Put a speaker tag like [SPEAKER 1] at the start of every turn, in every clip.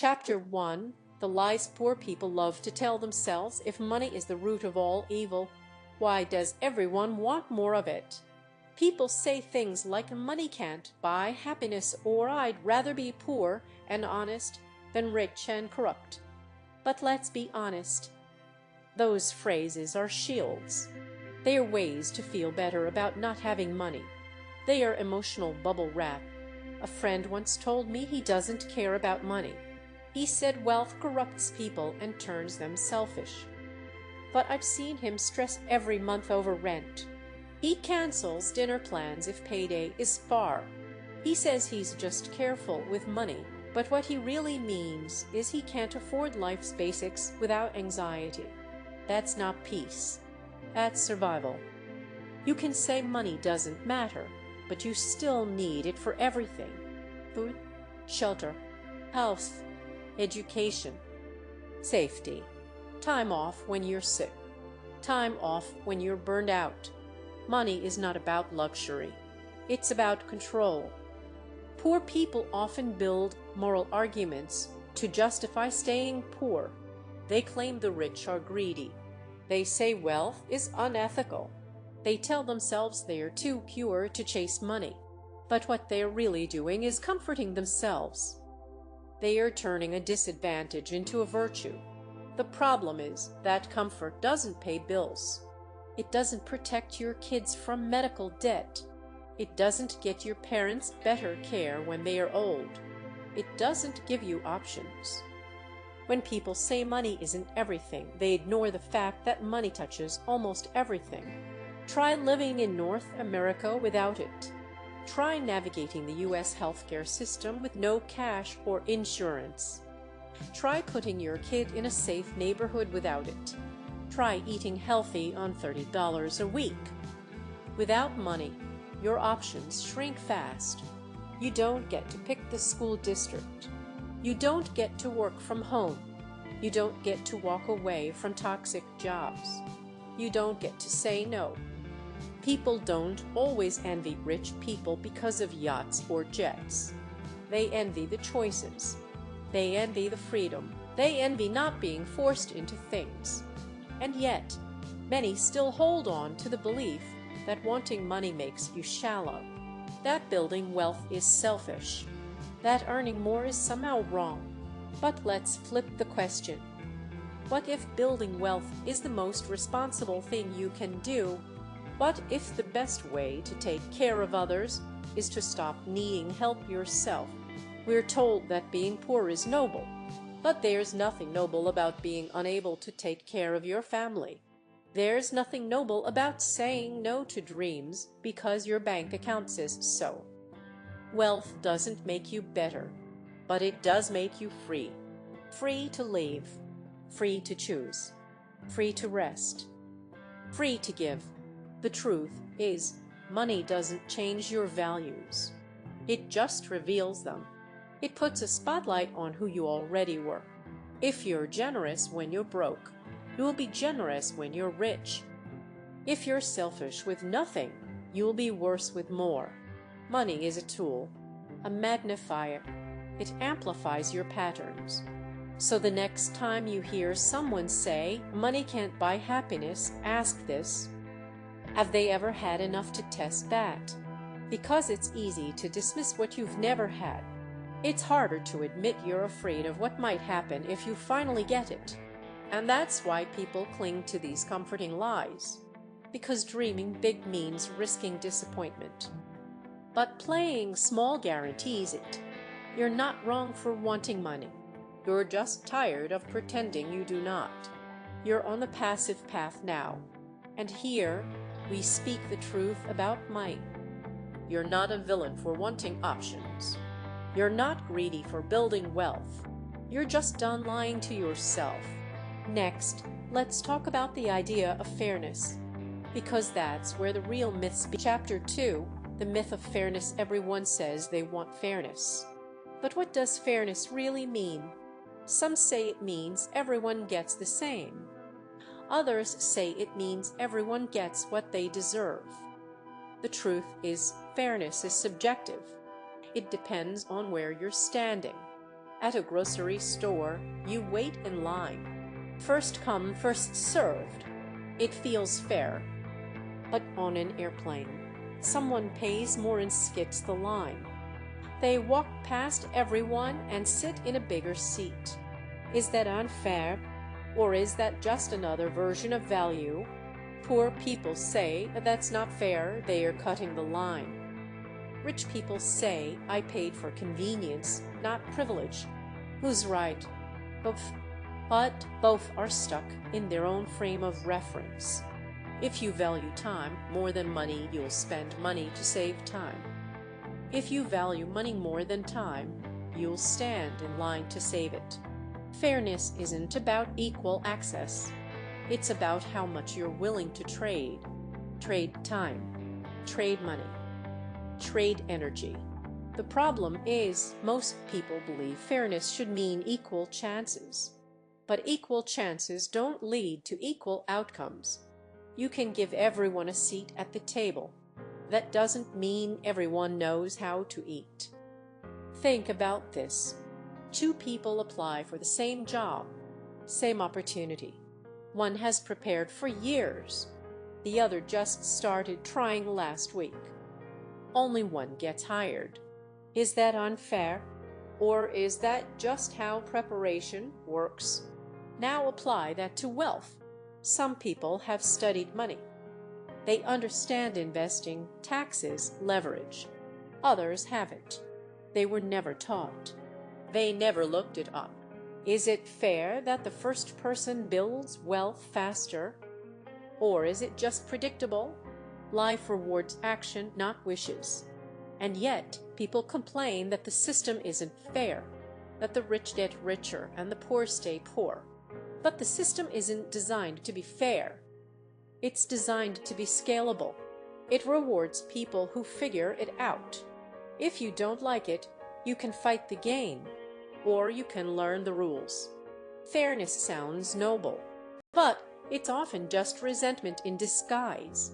[SPEAKER 1] Chapter 1: The Lies Poor People Love to Tell Themselves. If money is the root of all evil, why does everyone want more of it? People say things like money can't buy happiness, or I'd rather be poor and honest than rich and corrupt. But let's be honest. Those phrases are shields. They are ways to feel better about not having money. They are emotional bubble wrap. A friend once told me he doesn't care about money. He said wealth corrupts people and turns them selfish. But I've seen him stress every month over rent. He cancels dinner plans if payday is far. He says he's just careful with money, but what he really means is he can't afford life's basics without anxiety. That's not peace. That's survival. You can say money doesn't matter, but you still need it for everything: food, shelter, health, education, safety, time off when you're sick, time off when you're burned out. Money is not about luxury. It's about control. Poor people often build moral arguments to justify staying poor. They claim the rich are greedy. They say wealth is unethical. They tell themselves they are too pure to chase money. But what they are really doing is comforting themselves. They are turning a disadvantage into a virtue. The problem is that comfort doesn't pay bills. It doesn't protect your kids from medical debt. It doesn't get your parents better care when they are old. It doesn't give you options. When people say money isn't everything, they ignore the fact that money touches almost everything. Try living in North America without it. Try navigating the U.S. healthcare system with no cash or insurance. Try putting your kid in a safe neighborhood without it. Try eating healthy on $30 a week. Without money, your options shrink fast. You don't get to pick the school district. You don't get to work from home. You don't get to walk away from toxic jobs. You don't get to say no. People don't always envy rich people because of yachts or jets. They envy the choices. They envy the freedom. They envy not being forced into things. And yet, many still hold on to the belief that wanting money makes you shallow, that building wealth is selfish, that earning more is somehow wrong. But let's flip the question. What if building wealth is the most responsible thing you can do? What if the best way to take care of others is to stop needing help yourself? We're told that being poor is noble, but there's nothing noble about being unable to take care of your family. There's nothing noble about saying no to dreams because your bank account says so. Wealth doesn't make you better, but it does make you free. Free to leave, free to choose, free to rest, free to give. The truth is, money doesn't change your values. It just reveals them. It puts a spotlight on who you already were. If you're generous when you're broke, you'll be generous when you're rich. If you're selfish with nothing, you'll be worse with more. Money is a tool, a magnifier. It amplifies your patterns. So the next time you hear someone say, money can't buy happiness, ask this: have they ever had enough to test that? Because it's easy to dismiss what you've never had. It's harder to admit you're afraid of what might happen if you finally get it. And that's why people cling to these comforting lies. Because dreaming big means risking disappointment. But playing small guarantees it. You're not wrong for wanting money. You're just tired of pretending you do not. You're on the passive path now. And here, we speak the truth about money. You're not a villain for wanting options. You're not greedy for building wealth. You're just done lying to yourself. Next, let's talk about the idea of fairness, because that's where the real myths begin. Chapter 2, the myth of fairness. Everyone says they want fairness. But what does fairness really mean? Some say it means everyone gets the same. Others say it means everyone gets what they deserve. The truth is, fairness is subjective. It depends on where you're standing. At a grocery store, you wait in line. First come, first served. It feels fair. But on an airplane, someone pays more and skips the line. They walk past everyone and sit in a bigger seat. Is that unfair? Or is that just another version of value? Poor people say that's not fair, they are cutting the line. Rich people say I paid for convenience, not privilege. Who's right? Both. But both are stuck in their own frame of reference. If you value time more than money, you'll spend money to save time. If you value money more than time, you'll stand in line to save it. Fairness isn't about equal access. It's about how much you're willing to trade. Trade time, trade money, trade energy. The problem is most people believe fairness should mean equal chances. But equal chances don't lead to equal outcomes. You can give everyone a seat at the table. That doesn't mean everyone knows how to eat. Think about this. Two people apply for the same job, same opportunity. One has prepared for years. The other just started trying last week. Only one gets hired. Is that unfair? Or is that just how preparation works? Now apply that to wealth. Some people have studied money. They understand investing, taxes, leverage. Others haven't. They were never taught. They never looked it up. Is it fair that the first person builds wealth faster? Or is it just predictable? Life rewards action, not wishes. And yet, people complain that the system isn't fair, that the rich get richer and the poor stay poor. But the system isn't designed to be fair. It's designed to be scalable. It rewards people who figure it out. If you don't like it, you can fight the game, or you can learn the rules. Fairness sounds noble, but it's often just resentment in disguise.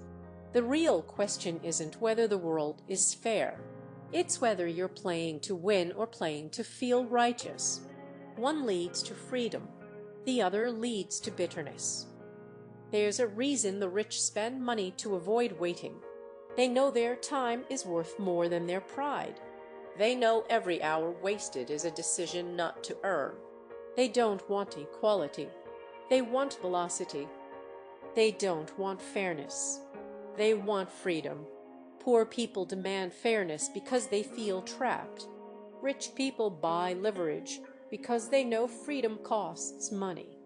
[SPEAKER 1] The real question isn't whether the world is fair. It's whether you're playing to win or playing to feel righteous. One leads to freedom. The other leads to bitterness. There's a reason the rich spend money to avoid waiting. They know their time is worth more than their pride. They know every hour wasted is a decision not to earn. They don't want equality. They want velocity. They don't want fairness. They want freedom. Poor people demand fairness because they feel trapped. Rich people buy leverage because they know freedom costs money.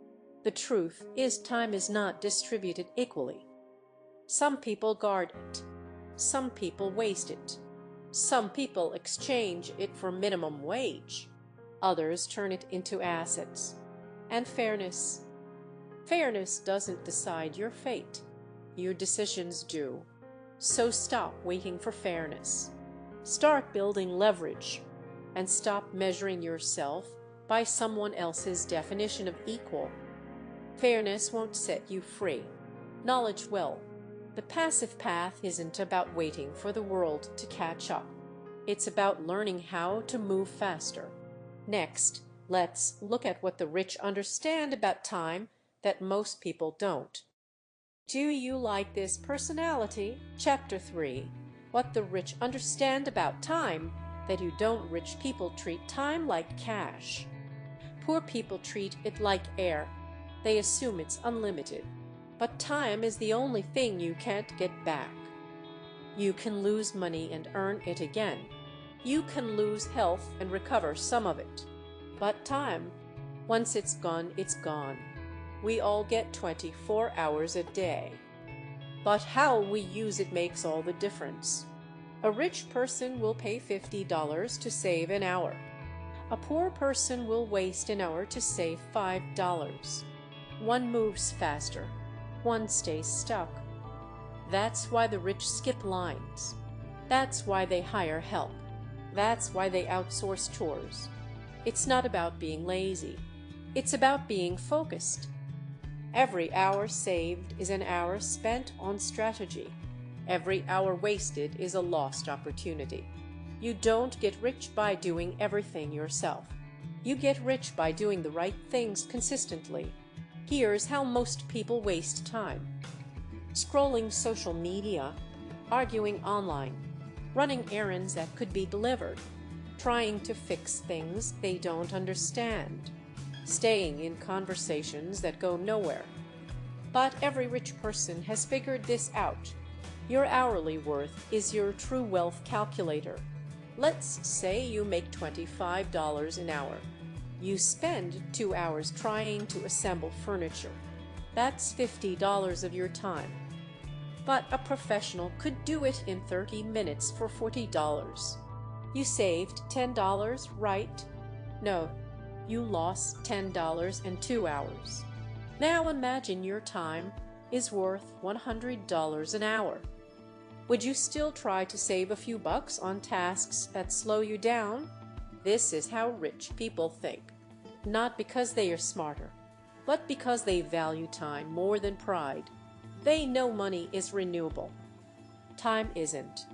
[SPEAKER 1] The truth is time is not distributed equally. Some people guard it. Some people waste it. Some people exchange it for minimum wage. Others turn it into assets. And fairness. Fairness doesn't decide your fate. Your decisions do. So stop waiting for fairness. Start building leverage. And stop measuring yourself by someone else's definition of equal. Fairness won't set you free. Knowledge will. The passive path isn't about waiting for the world to catch up. It's about learning how to move faster. Next, let's look at what the rich understand about time that most people don't. Do you like this personality? Chapter 3. What the rich understand about time that you don't. Rich people treat time like cash. Poor people treat it like air. They assume it's unlimited. But time is the only thing you can't get back. You can lose money and earn it again. You can lose health and recover some of it. But time, once it's gone, it's gone. We all get 24 hours a day. But how we use it makes all the difference. A rich person will pay $50 to save an hour. A poor person will waste an hour to save $5. One moves faster. One stays stuck. That's why the rich skip lines. That's why they hire help. That's why they outsource chores. It's not about being lazy. It's about being focused. Every hour saved is an hour spent on strategy. Every hour wasted is a lost opportunity. You don't get rich by doing everything yourself. You get rich by doing the right things consistently. Here's how most people waste time: scrolling social media, arguing online, running errands that could be delivered, trying to fix things they don't understand, staying in conversations that go nowhere. But every rich person has figured this out. Your hourly worth is your true wealth calculator. Let's say you make $25 an hour. You spend 2 hours trying to assemble furniture. That's $50 of your time. But a professional could do it in 30 minutes for $40. You saved $10, right? No, you lost $10 in 2 hours. Now imagine your time is worth $100 an hour. Would you still try to save a few bucks on tasks that slow you down? This is how rich people think. Not because they are smarter, but because they value time more than pride. They know money is renewable. Time isn't.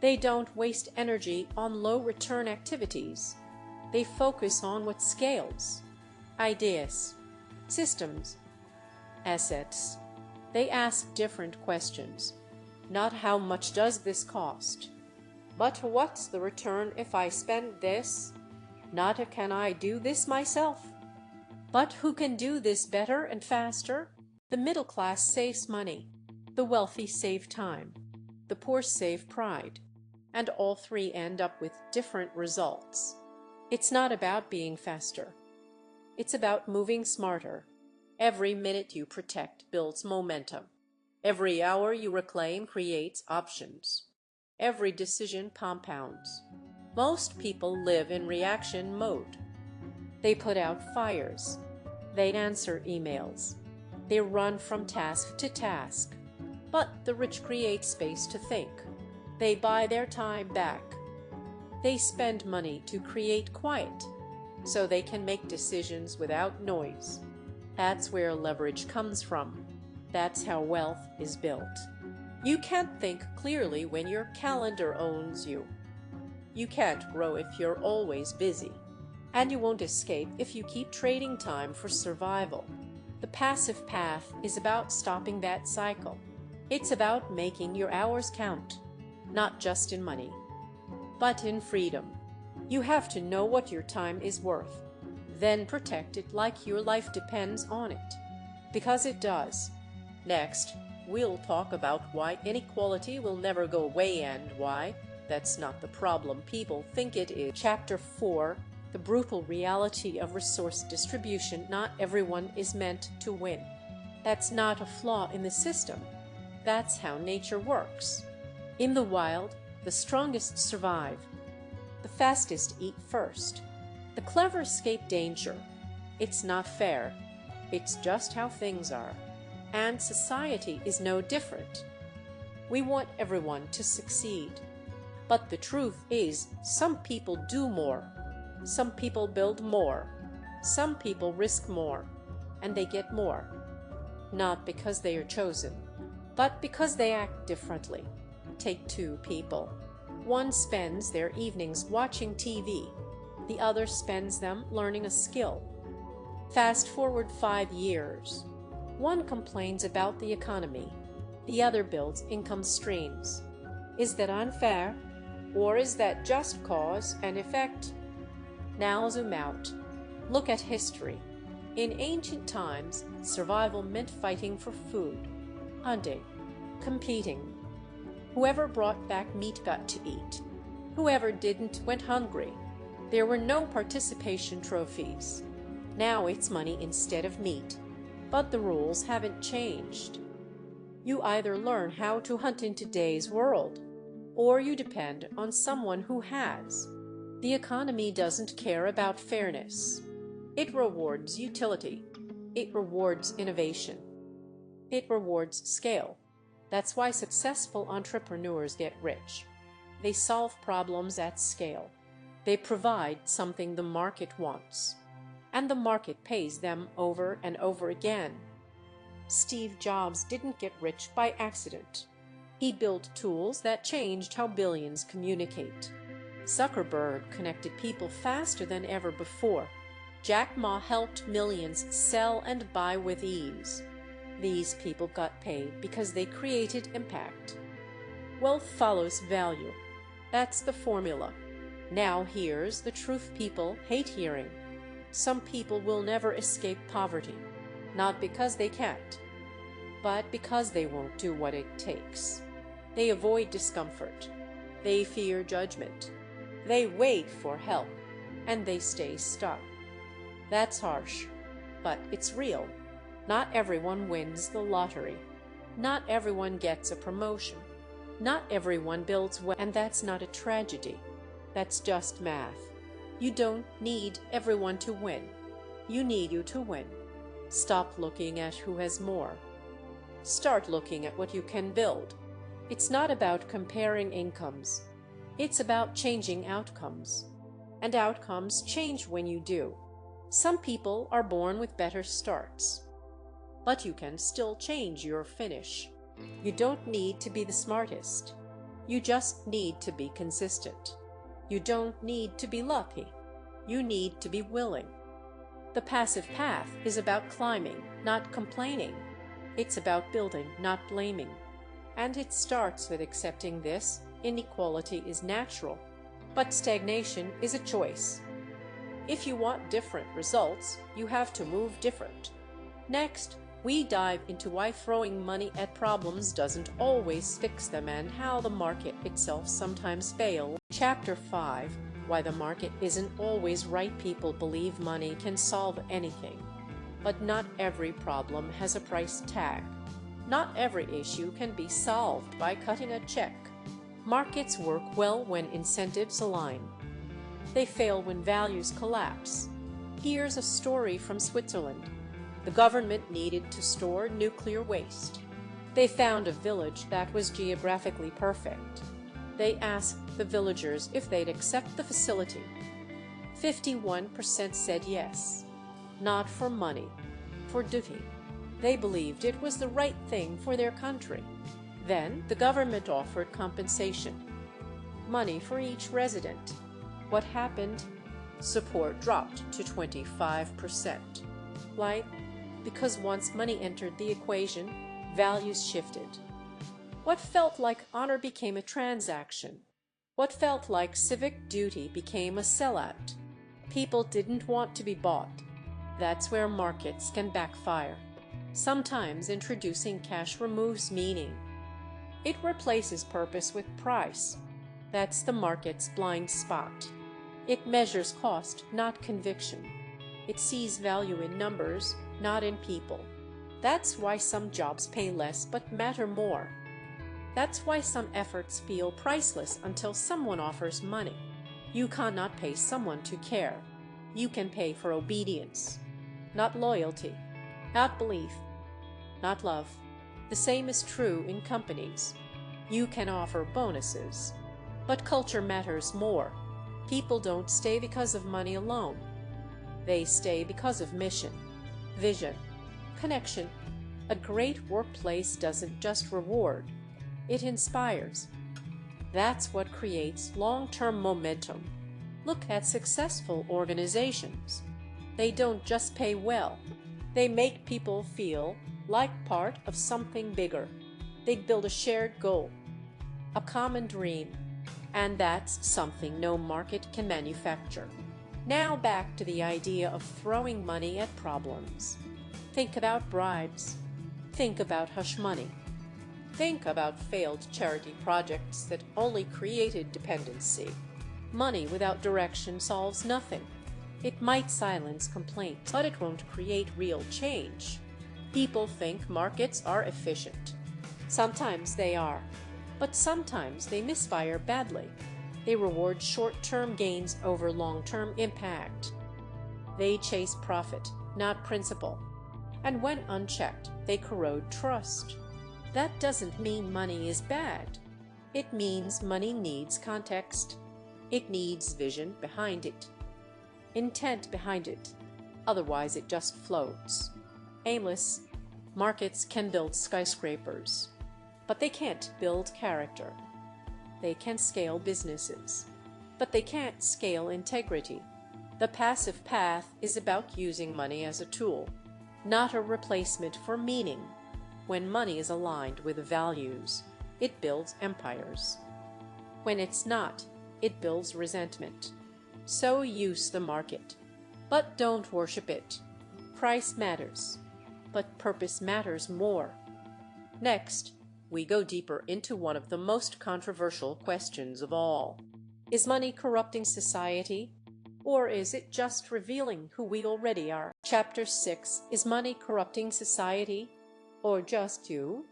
[SPEAKER 1] They don't waste energy on low-return activities. They focus on what scales: ideas, systems, assets. They ask different questions. Not how much does this cost, but what's the return if I spend this? Not a can I do this myself, but who can do this better and faster? The middle class saves money, the wealthy save time, the poor save pride, and all three end up with different results. It's not about being faster. It's about moving smarter. Every minute you protect builds momentum. Every hour you reclaim creates options. Every decision compounds. Most people live in reaction mode. They put out fires. They answer emails. They run from task to task. But the rich create space to think. They buy their time back. They spend money to create quiet, so they can make decisions without noise. That's where leverage comes from. That's how wealth is built. You can't think clearly when your calendar owns you. You can't grow if you're always busy. And you won't escape if you keep trading time for survival. The passive path is about stopping that cycle. It's about making your hours count, not just in money, but in freedom. You have to know what your time is worth, then protect it like your life depends on it, because it does. Next, we'll talk about why inequality will never go away and why that's not the problem people think it is. Chapter 4: The brutal reality of resource distribution. Not everyone is meant to win. That's not a flaw in the system. That's how nature works. In the wild, the strongest survive. The fastest eat first. The clever escape danger. It's not fair. It's just how things are. And society is no different. We want everyone to succeed. But the truth is, some people do more. Some people build more. Some people risk more. And they get more. Not because they are chosen, but because they act differently. Take two people. One spends their evenings watching TV. The other spends them learning a skill. Fast forward 5 years. One complains about the economy. The other builds income streams. Is that unfair? Or is that just cause and effect? Now zoom out. Look at history. In ancient times, survival meant fighting for food, hunting, competing. Whoever brought back meat got to eat. Whoever didn't went hungry. There were no participation trophies. Now it's money instead of meat. But the rules haven't changed. You either learn how to hunt in today's world, or you depend on someone who has. The economy doesn't care about fairness. It rewards utility. It rewards innovation. It rewards scale. That's why successful entrepreneurs get rich. They solve problems at scale. They provide something the market wants. And the market pays them over and over again. Steve Jobs didn't get rich by accident. He built tools that changed how billions communicate. Zuckerberg connected people faster than ever before. Jack Ma helped millions sell and buy with ease. These people got paid because they created impact. Wealth follows value. That's the formula. Now here's the truth people hate hearing. Some people will never escape poverty, not because they can't, but because they won't do what it takes. They avoid discomfort. They fear judgment. They wait for help, and they stay stuck. That's harsh, but it's real. Not everyone wins the lottery. Not everyone gets a promotion. Not everyone builds well, and that's not a tragedy. That's just math. You don't need everyone to win. You need you to win. Stop looking at who has more. Start looking at what you can build. It's not about comparing incomes. It's about changing outcomes. And outcomes change when you do. Some people are born with better starts. But you can still change your finish. You don't need to be the smartest. You just need to be consistent. You don't need to be lucky. You need to be willing. The passive path is about climbing, not complaining. It's about building, not blaming. And it starts with accepting this: inequality is natural, but stagnation is a choice. If you want different results, you have to move different. Next, we dive into why throwing money at problems doesn't always fix them and how the market itself sometimes fails. Chapter 5: Why the market isn't always right. People believe money can solve anything. But not every problem has a price tag. Not every issue can be solved by cutting a check. Markets work well when incentives align. They fail when values collapse. Here's a story from Switzerland. The government needed to store nuclear waste. They found a village that was geographically perfect. They asked the villagers if they'd accept the facility. 51% said yes. Not for money, for duty. They believed it was the right thing for their country. Then the government offered compensation. Money for each resident. What happened? Support dropped to 25%. Why? Because once money entered the equation, values shifted. What felt like honor became a transaction. What felt like civic duty became a sellout. People didn't want to be bought. That's where markets can backfire. Sometimes introducing cash removes meaning. It replaces purpose with price. That's the market's blind spot. It measures cost, not conviction. It sees value in numbers, not in people. That's why some jobs pay less but matter more. That's why some efforts feel priceless until someone offers money. You cannot pay someone to care. You can pay for obedience. Not loyalty, not belief, not love. The same is true in companies. You can offer bonuses, but culture matters more. People don't stay because of money alone. They stay because of mission, vision, connection. A great workplace doesn't just reward, it inspires. That's what creates long-term momentum. Look at successful organizations. They don't just pay well. They make people feel like part of something bigger. They build a shared goal, a common dream, and that's something no market can manufacture. Now back to the idea of throwing money at problems. Think about bribes. Think about hush money. Think about failed charity projects that only created dependency. Money without direction solves nothing. It might silence complaints, but it won't create real change. People think markets are efficient. Sometimes they are, but sometimes they misfire badly. They reward short-term gains over long-term impact. They chase profit, not principle. And when unchecked, they corrode trust. That doesn't mean money is bad. It means money needs context. It needs vision behind it, intent behind it. Otherwise, it just floats. Aimless. Markets can build skyscrapers, but they can't build character. They can scale businesses. but they can't scale integrity. The passive path is about using money as a tool, not a replacement for meaning. When money is aligned with values, it builds empires. When it's not, it builds resentment. So use the market, but don't worship it. Price matters, but purpose matters more. Next, we go deeper into one of the most controversial questions of all. Is money corrupting society, or is it just revealing who we already are? Chapter 6: Is money corrupting society, or just you?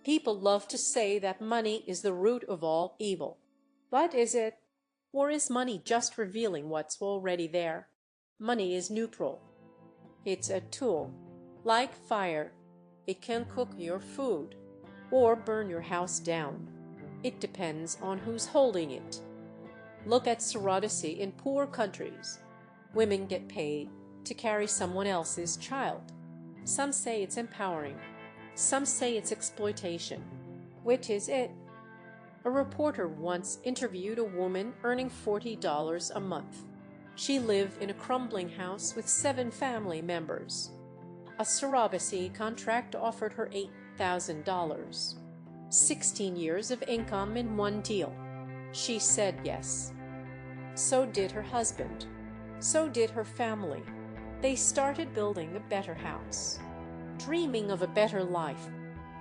[SPEAKER 1] People love to say that money is the root of all evil. But is it? Or is money just revealing what's already there? Money is neutral. It's a tool. Like fire, it can cook your food or burn your house down. It depends on who's holding it. Look at surrogacy in poor countries. Women get paid to carry someone else's child. Some say it's empowering. Some say it's exploitation. Which is it? A reporter once interviewed a woman earning $40 a month. She lived in a crumbling house with 7 family members. A surrogacy contract offered her $8,000. 16 years of income in one deal. She said yes. So did her husband. So did her family. They started building a better house, dreaming of a better life.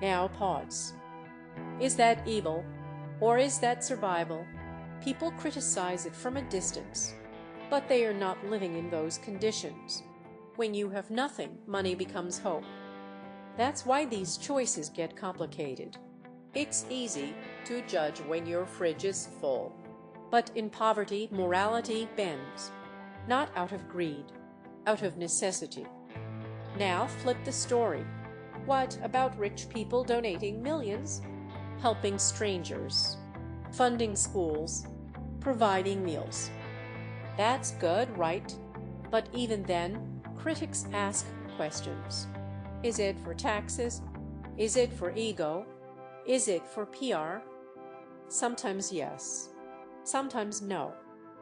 [SPEAKER 1] Now pause. Is that evil? Or is that survival? People criticize it from a distance, but they are not living in those conditions. When you have nothing, money becomes hope. That's why these choices get complicated. It's easy to judge when your fridge is full. But in poverty, morality bends, not out of greed, out of necessity. Now flip the story. What about rich people donating millions? Helping strangers, funding schools, providing meals? That's good, right? But even then, critics ask questions. Is it for taxes? Is it for ego? Is it for PR? Sometimes yes, sometimes no.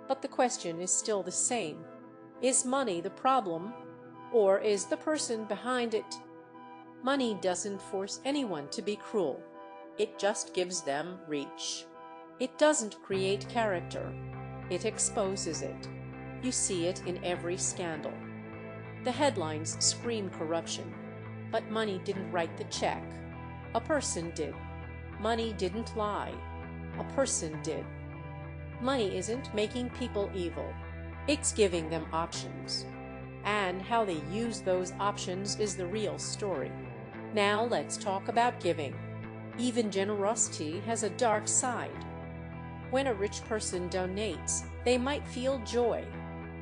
[SPEAKER 1] But the question is still the same. Is money the problem, or is the person behind it? Money doesn't force anyone to be cruel. It just gives them reach. It doesn't create character. It exposes it. You see it in every scandal. The headlines scream corruption, but money didn't write the check. A person did. Money didn't lie. A person did. Money isn't making people evil. It's giving them options. And how they use those options is the real story. Now let's talk about giving. Even generosity has a dark side. When a rich person donates, they might feel joy.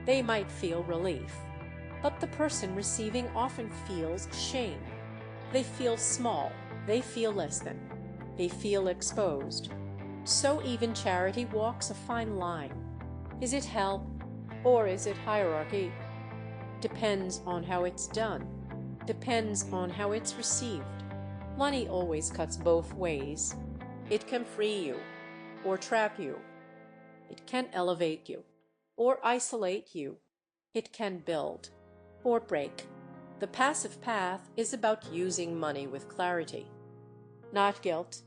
[SPEAKER 1] They might feel relief. But the person receiving often feels shame. They feel small. They feel less than. They feel exposed. So even charity walks a fine line. Is it help, or is it hierarchy? Depends on how it's done. Depends on how it's received. Money always cuts both ways. It can free you, or trap you. It can elevate you, or isolate you. It can build, or break. The passive path is about using money with clarity. Not guilt,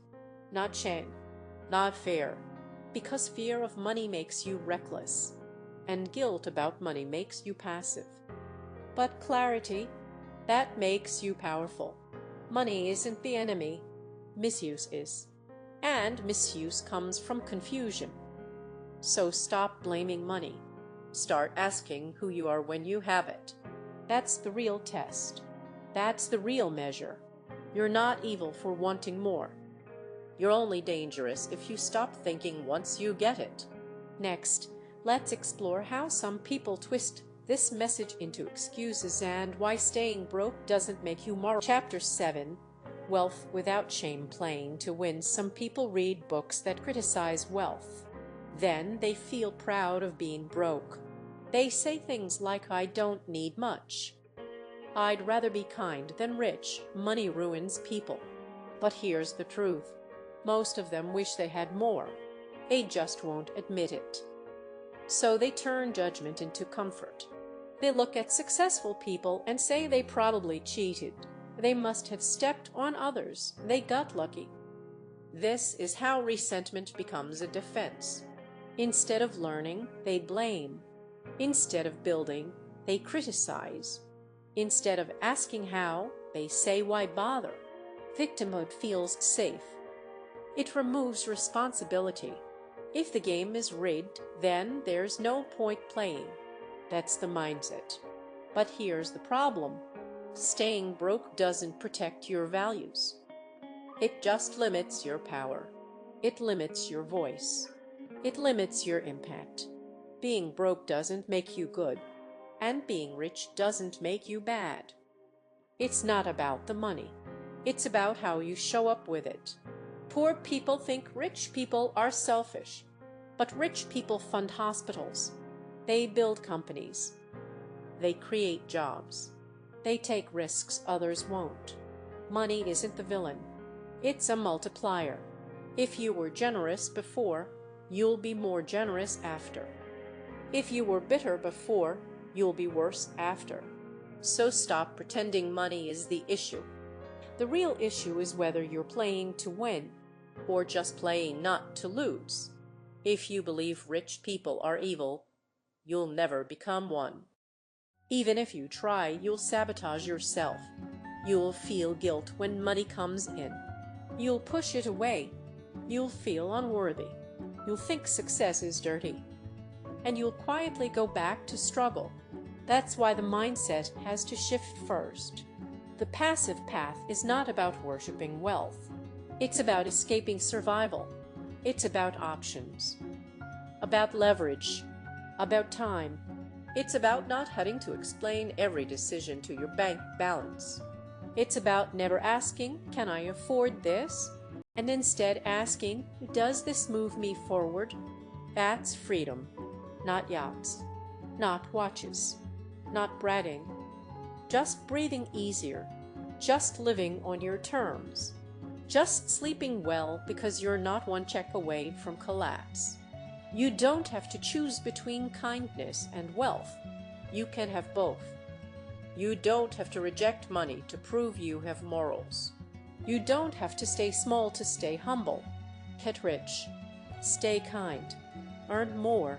[SPEAKER 1] not shame, not fear, because fear of money makes you reckless, and guilt about money makes you passive. But clarity, that makes you powerful. Money isn't the enemy, misuse is. And misuse comes from confusion. So stop blaming money. Start asking who you are when you have it. That's the real test. That's the real measure. You're not evil for wanting more. You're only dangerous if you stop thinking once you get it. Next, let's explore how some people twist this message into excuses and why staying broke doesn't make you moral. Chapter 7: Wealth Without Shame. Playing to win. Some people read books that criticize wealth. Then they feel proud of being broke. They say things like, I don't need much. I'd rather be kind than rich. Money ruins people. But here's the truth. Most of them wish they had more. They just won't admit it. So they turn judgment into comfort. They look at successful people and say they probably cheated. They must have stepped on others. They got lucky. This is how resentment becomes a defense. Instead of learning, they blame. Instead of building, they criticize. Instead of asking how, they say why bother. Victimhood feels safe. It removes responsibility. If the game is rigged, then there's no point playing. That's the mindset. But here's the problem. Staying broke doesn't protect your values. It just limits your power. It limits your voice. It limits your impact. Being broke doesn't make you good, and being rich doesn't make you bad. It's not about the money. It's about how you show up with it. Poor people think rich people are selfish, but rich people fund hospitals. They build companies. They create jobs. They take risks others won't. Money isn't the villain. It's a multiplier. If you were generous before, you'll be more generous after. If you were bitter before, you'll be worse after. So stop pretending money is the issue. The real issue is whether you're playing to win or just playing not to lose. If you believe rich people are evil, you'll never become one. Even if you try, you'll sabotage yourself. You'll feel guilt when money comes in. You'll push it away. You'll feel unworthy. You'll think success is dirty. And you'll quietly go back to struggle. That's why the mindset has to shift first. The passive path is not about worshiping wealth. It's about escaping survival. It's about options. About leverage. About time. It's about not having to explain every decision to your bank balance. It's about never asking, "Can I afford this?" and instead asking, "Does this move me forward?" That's freedom. Not yachts. Not watches. Not bragging. Just breathing easier. Just living on your terms. Just sleeping well because you're not one check away from collapse. You don't have to choose between kindness and wealth. You can have both. You don't have to reject money to prove you have morals. You don't have to stay small to stay humble. Get rich. Stay kind. Earn more.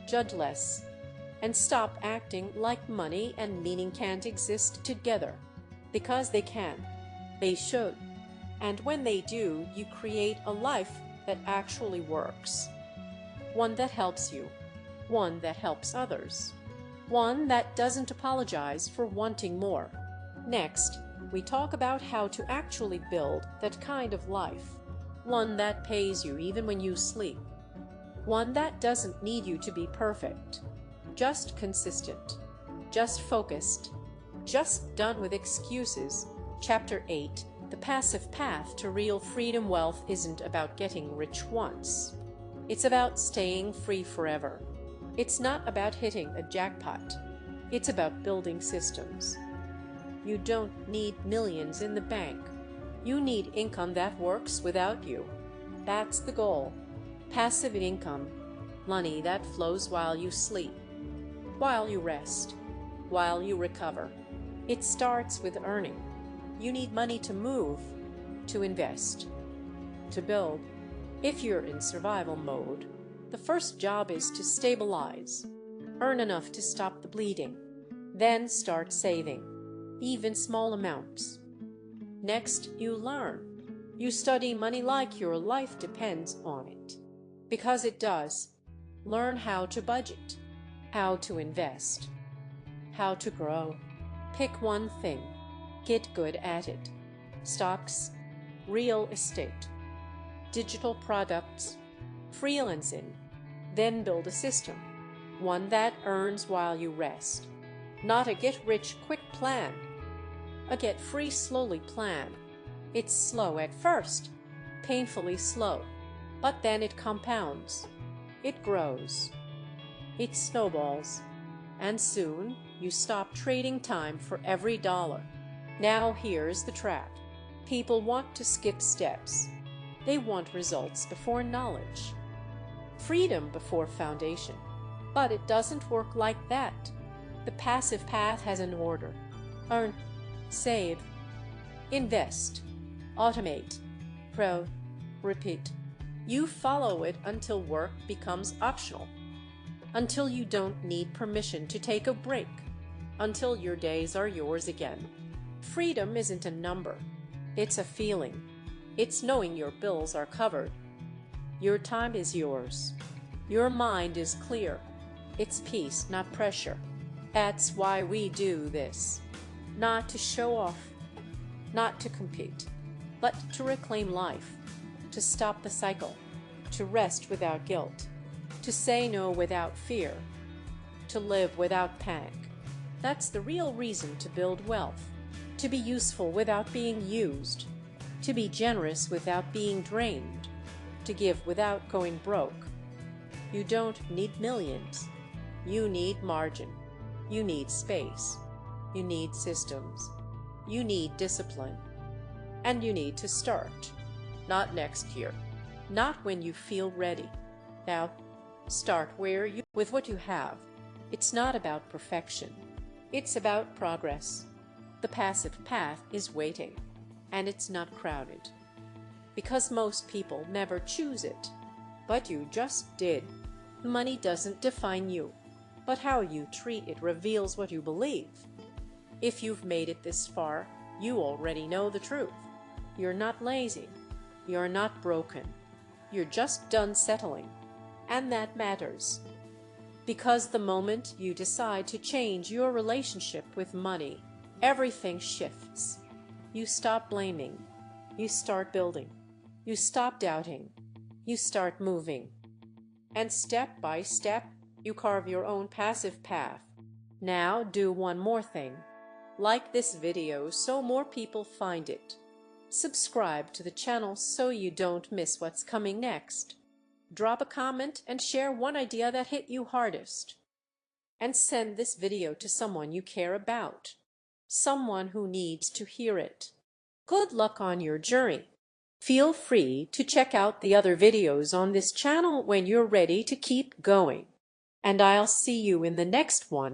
[SPEAKER 1] Judge less. And stop acting like money and meaning can't exist together. Because they can. They should. And when they do, you create a life that actually works. One that helps you. One that helps others. One that doesn't apologize for wanting more. Next, we talk about how to actually build that kind of life. One that pays you even when you sleep. One that doesn't need you to be perfect. Just consistent. Just focused. Just done with excuses. Chapter 8. The passive path to real freedom. Wealth isn't about getting rich once. It's about staying free forever. It's not about hitting a jackpot. It's about building systems. You don't need millions in the bank. You need income that works without you. That's the goal. Passive income. Money that flows while you sleep, while you rest, while you recover. It starts with earning. You need money to move, to invest, to build. If you're in survival mode, the first job is to stabilize. Earn enough to stop the bleeding. Then start saving, even small amounts. Next, you learn. You study money like your life depends on it. Because it does. Learn how to budget, how to invest, how to grow. Pick one thing. Get good at it. Stocks, real estate, digital products, freelancing. Then build a system, one that earns while you rest. Not a get-rich-quick plan, a get-free-slowly plan. It's slow at first, painfully slow, but then it compounds, it grows, it snowballs, and soon you stop trading time for every dollar. Now here's the trap. People want to skip steps. They want results before knowledge. Freedom before foundation. But it doesn't work like that. The passive path has an order: earn, save, invest, automate, grow, repeat. You follow it until work becomes optional, until you don't need permission to take a break, until your days are yours again. Freedom isn't a number, it's a feeling. It's knowing your bills are covered. Your time is yours. Your mind is clear. It's peace, not pressure. That's why we do this. Not to show off, not to compete, but to reclaim life, to stop the cycle, to rest without guilt, to say no without fear, to live without panic. That's the real reason to build wealth, to be useful without being used, to be generous without being drained, to give without going broke. You don't need millions. You need margin. You need space. You need systems. You need discipline. And you need to start. Not next year. Not when you feel ready. Now, start with what you have. It's not about perfection. It's about progress. The passive path is waiting, and it's not crowded. Because most people never choose it. But you just did. Money doesn't define you, but how you treat it reveals what you believe. If you've made it this far, you already know the truth. You're not lazy. You're not broken. You're just done settling. And that matters. Because the moment you decide to change your relationship with money, everything shifts. You stop blaming. You start building. You stop doubting. You start moving. And step by step, you carve your own passive path. Now do one more thing. Like this video so more people find it. Subscribe to the channel so you don't miss what's coming next. Drop a comment and share one idea that hit you hardest. And send this video to someone you care about. Someone who needs to hear it. Good luck on your journey. Feel free to check out the other videos on this channel when you're ready to keep going. And I'll see you in the next one.